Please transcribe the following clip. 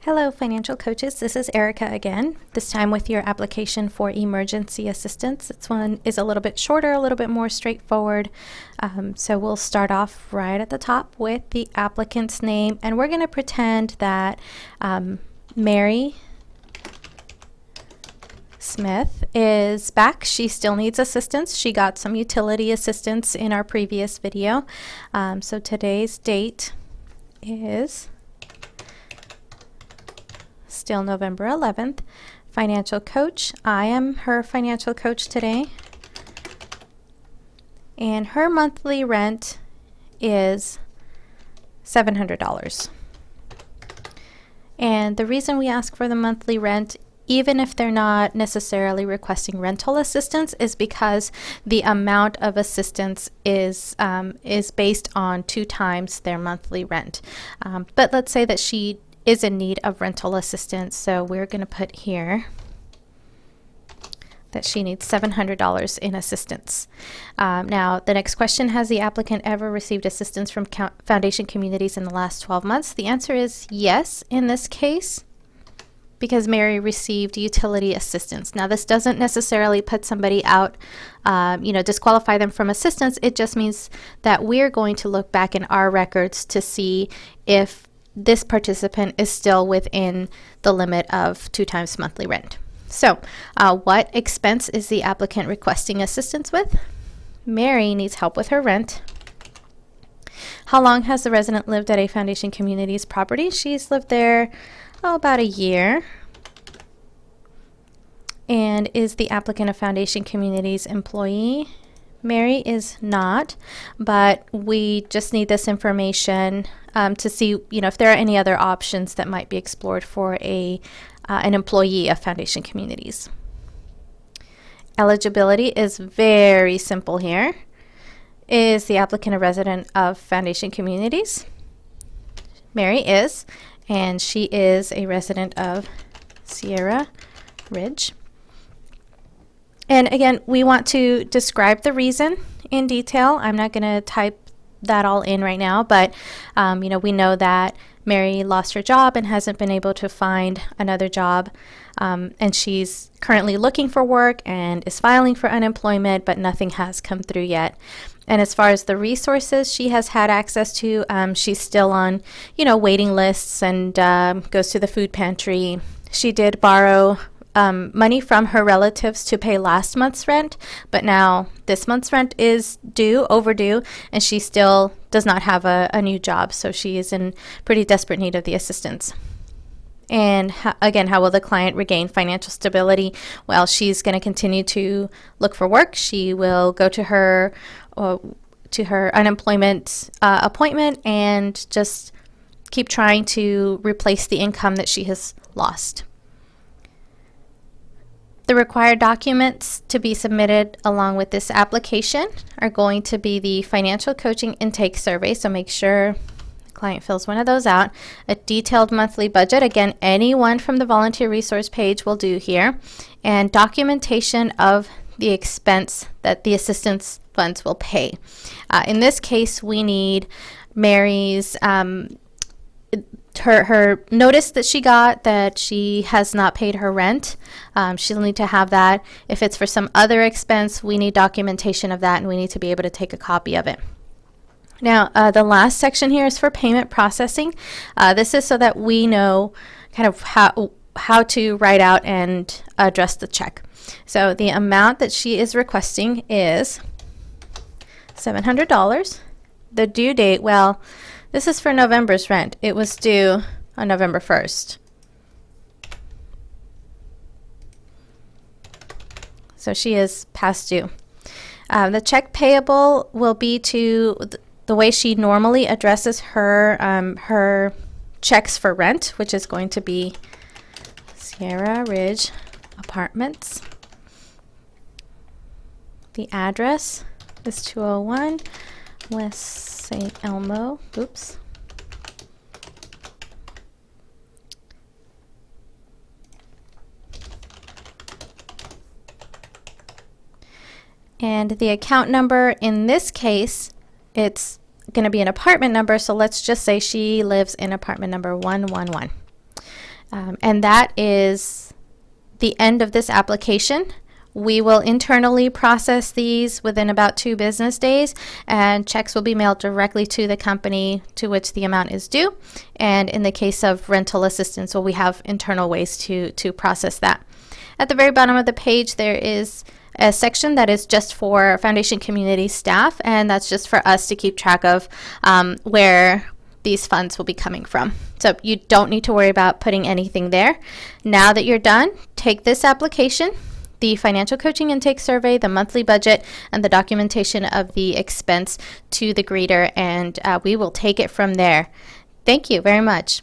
Hello, financial coaches. This is Erica again, this time with your application for emergency assistance. This one is a little bit shorter, a little bit more straightforward. So we'll start off right at the top with the applicant's name, and we're going to pretend that Mary Smith is back. She still needs assistance. She got some utility assistance in our previous video. So today's date is still November 11th. Financial coach. I am her financial coach today. And her monthly rent is $700. And the reason we ask for the monthly rent, even if they're not necessarily requesting rental assistance, is because the amount of assistance is based on 2 times their monthly rent. But let's say that she is in need of rental assistance, so we're going to put here that she needs $700 in assistance. Now, the next question, has the applicant ever received assistance from Foundation Communities in the last 12 months? The answer is yes in this case, because Mary received utility assistance. Now, this doesn't necessarily put somebody out, disqualify them from assistance. It just means that we're going to look back in our records to see if this participant is still within the limit of 2 times monthly rent. So, what expense is the applicant requesting assistance with? Mary needs help with her rent. How long has the resident lived at a Foundation Communities property? She's lived there about a year. And is the applicant a Foundation Communities employee? Mary is not, but we just need this information to see, if there are any other options that might be explored for an employee of Foundation Communities. Eligibility is very simple here. Is the applicant a resident of Foundation Communities? Mary is, and she is a resident of Sierra Ridge. And again, we want to describe the reason in detail. I'm not going to type that all in right now, but we know that Mary lost her job and hasn't been able to find another job, and she's currently looking for work and is filing for unemployment, but nothing has come through yet. And as far as the resources she has had access to, she's still on, waiting lists and goes to the food pantry. She did borrow money from her relatives to pay last month's rent, but now this month's rent is overdue, and she still does not have a new job, so she is in pretty desperate need of the assistance. And again, how will the client regain financial stability? Well, she's going to continue to look for work. She will go to her unemployment appointment and just keep trying to replace the income that she has lost. The required documents to be submitted along with this application are going to be the financial coaching intake survey, so make sure the client fills one of those out. A detailed monthly budget, again, anyone from the volunteer resource page will do here, and documentation of the expense that the assistance funds will pay. In this case, we need Mary's her notice that she got that she has not paid her rent. She'll need to have that. If it's for some other expense, we need documentation of that, and we need to be able to take a copy of it. Now, the last section here is for payment processing. This is so that we know kind of how to write out and address the check. So the amount that she is requesting is $700. The due date, well, this is for November's rent. It was due on November 1st. So she is past due. The check payable will be to the way she normally addresses her checks for rent, which is going to be Sierra Ridge Apartments. The address is 201 West St. Elmo. Oops. And the account number, in this case, it's going to be an apartment number, so let's just say she lives in apartment number 111. And that is the end of this application. We will internally process these within about 2 business days, and checks will be mailed directly to the company to which the amount is due. And in the case of rental assistance, well, we have internal ways to process that. At the very bottom of the page, there is a section that is just for Foundation Community staff, and that's just for us to keep track of where these funds will be coming from. So you don't need to worry about putting anything there. Now that you're done, take this application, the financial coaching intake survey, the monthly budget, and the documentation of the expense to the greeter, and we will take it from there. Thank you very much.